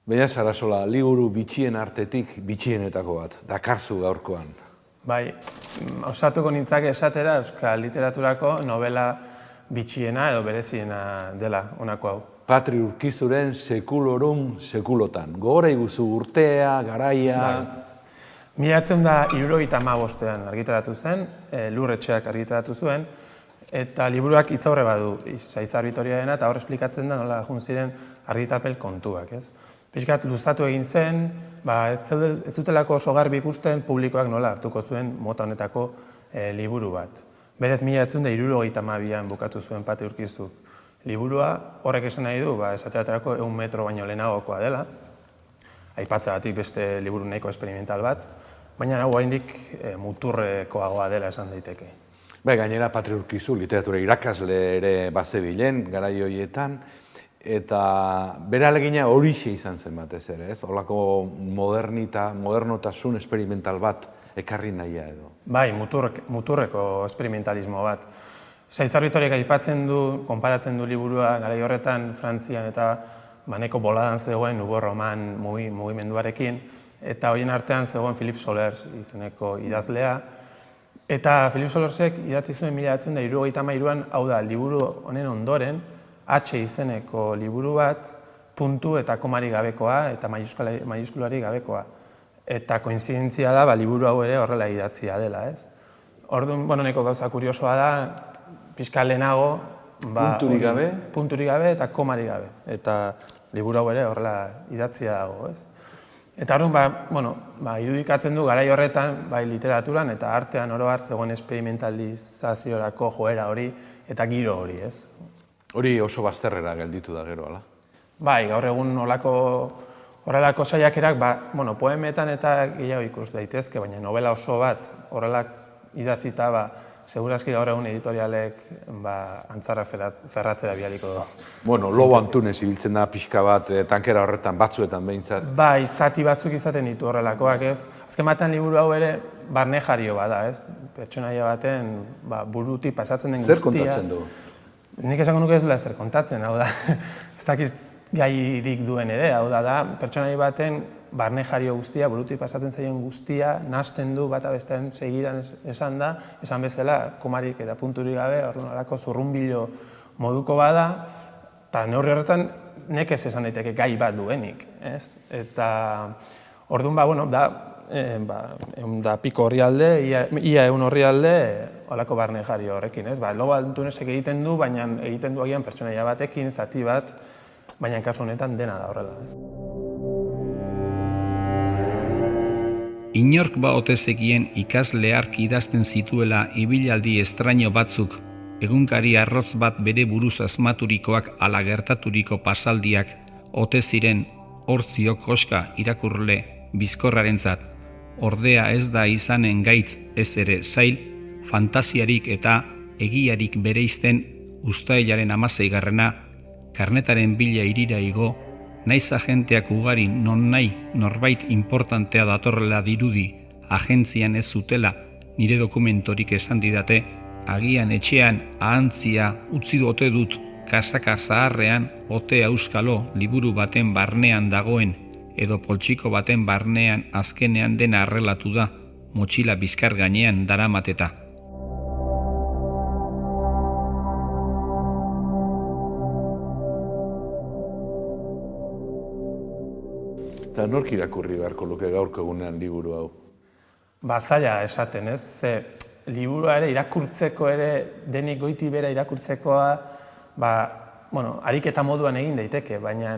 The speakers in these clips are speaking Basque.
Baina Sarasola, liburu bitxien artetik bitxienetako bat, dakarzu gaurkoan. Bai, osatuko nintzake esatera euskal literaturako novela bitxiena edo bereziena dela honako hau. Patri Urkizuren Sekulorum sekulotan. Gogora iguzu urtea, garaia... Mila 1975 argitaratu zen, Lurretxeak argitaratu zuen, eta liburuak hitzaurre badu, Saizar Bitoriarena, eta hor esplikatzen da nola jun ziren argitapel kontuak, ez? Pixkat luzatu egin zen, ez dutelako oso garbi ikusten publikoak nola hartuko zuen mota honetako liburu bat. Berez, 1972an bukatu zuen Patri Urkizuk liburua, horrek esan nahi du, esateaterako 100 metro baino lehenagokoa dela, aipatzagatik beste liburu nahiko experimental bat, baina hau oraindik muturrekoagoa dela esan daiteke. Gainera Patri Urkizu literatura irakasle ere bazebilen, garai horietan, eta bere ahalegina horixe izan zen batez ere, ez? Horlako modernotasun experimental bat ekarri nahia edo. Bai, muturreko experimentalismo bat. Saizar Bitoriak aipatzen du, konparatzen du liburua garai horretan Frantzian eta nahiko boladan zegoen Nouveau Roman mugimenduarekin, eta horien artean zegoen Philippe Solers izeneko idazlea. Eta Philippe Solersek idatzi zuen 1973an, hau da, liburu honen ondoren, H izeneko liburu bat, puntu eta komari gabekoa eta maiuskulari gabekoa. Eta koinzidentzia da, liburu hau ere horrela idatzia dela, ez? Orduan, nahiko gauza kuriosoa da, pixka lehenago, punturik gabe eta komari gabe. Eta liburu hau ere horrela idatzia dago, ez? Eta orduan, irudikatzen du garai horretan, bai literaturan eta artean oro har zegoen esperimentalizaziorako joera hori eta giro hori, ez? Hori oso bazterrera gelditu da gero, ala? Bai, gaur egun horrelako saiakerak, poemetan eta gehiago ikus daitezke, baina novela oso bat horrelak idatzita, segurazki gaur egun editorialek antzarra ferratzera bialiko du. Lobo Antunez ibiltzen da pixka bat, tankera horretan batzuetan behintzat. Bai, zati batzuk izaten ditu horrelakoak, ez? Azken batean liburu hau ere barne jario bada, ez? Pertsonaia baten burutik pasatzen den guztia. Zer kontatzen du? Nik esango nuke ez duela zer kontatzen, hau da, ez dakit gairik duen ere, hau da, pertsonaia baten barne jario guztia, burutik pasatzen zaien guztia, nahasten du bata bestean segidan esan da, esan bezala, komarik eta punturik gabe, horrelako zurrunbilo moduko bada, eta neurri horretan nekez esan daiteke gai bat duenik, ez? Eta orduan, da piko horrialde, ia 100 horrialde, holako barne jario horrekin, ez? Lobo Antunesek egiten du, baina egiten du agian pertsonaia batekin, zati bat, baina kasu honetan dena da horrela, ez? Inork ote zekien ikasle hark idazten zituela ibilaldi estraño batzuk, egunkari arrotz bat bere buruz asmaturikoak ala gertaturiko pasaldiak ote ziren hortziok koska irakurle bizkorrarentzat, ordea ez da izanen gaitz ez ere zail, fantasiarik eta egiarik bereizten uztailaren 16. Karnetaren bila irira igo, naiz agenteak ugari non nahi norbait importantea datorrela dirudi, agentzian ez zutela nire dokumentorik esan didate, agian etxean ahantzia utzi ote dut kasaka zaharrean ote auskalo liburu baten barnean dagoen, edo poltsiko baten barnean azkenean dena arrelatu da, motxila bizkar gainean daramateta. Eta nork irakurri beharko luke gaurko egunean liburu hau? Zaila esaten, ez? Ze liburua ere irakurtzeko ere, denik goiti bera irakurtzekoa, ariketa moduan egin daiteke, baina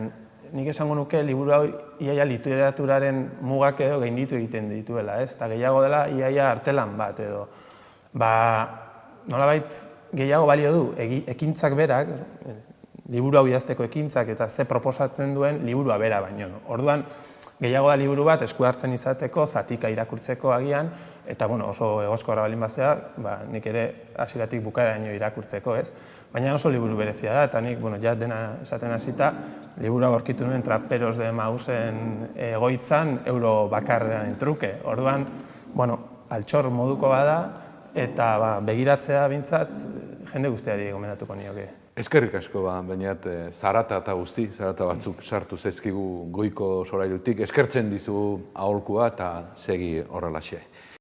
nik esango nuke liburu hau iaia literaturaren mugak edo gainditu egiten dituela, ez? Eta gehiago dela iaia artelan bat edo. Nolabait gehiago balio du, ekintzak berak, liburu hau idazteko ekintzak eta ze proposatzen duen liburua bera baino. Orduan, gehiago da liburu bat esku hartzen izateko, zatika irakurtzeko agian, eta oso egoskorra balin bazea, nik ere hasieratik bukaeraino irakurtzeko, ez? Baina oso liburu berezia da, eta nik dena esaten hasita, liburu hau aurkitu nuen Traperos de Emausen egoitzan euro bakarrean truke. Orduan, altxor moduko bada, eta begiratzea bintzat jende guztiari gomendatuko nioke. Eskerrik asko, bainat, zarata eta guzti, zarata batzuk sartu zaizkigu goiko solairutik. Eskertzen dizu aholkua eta segi horrelaxe.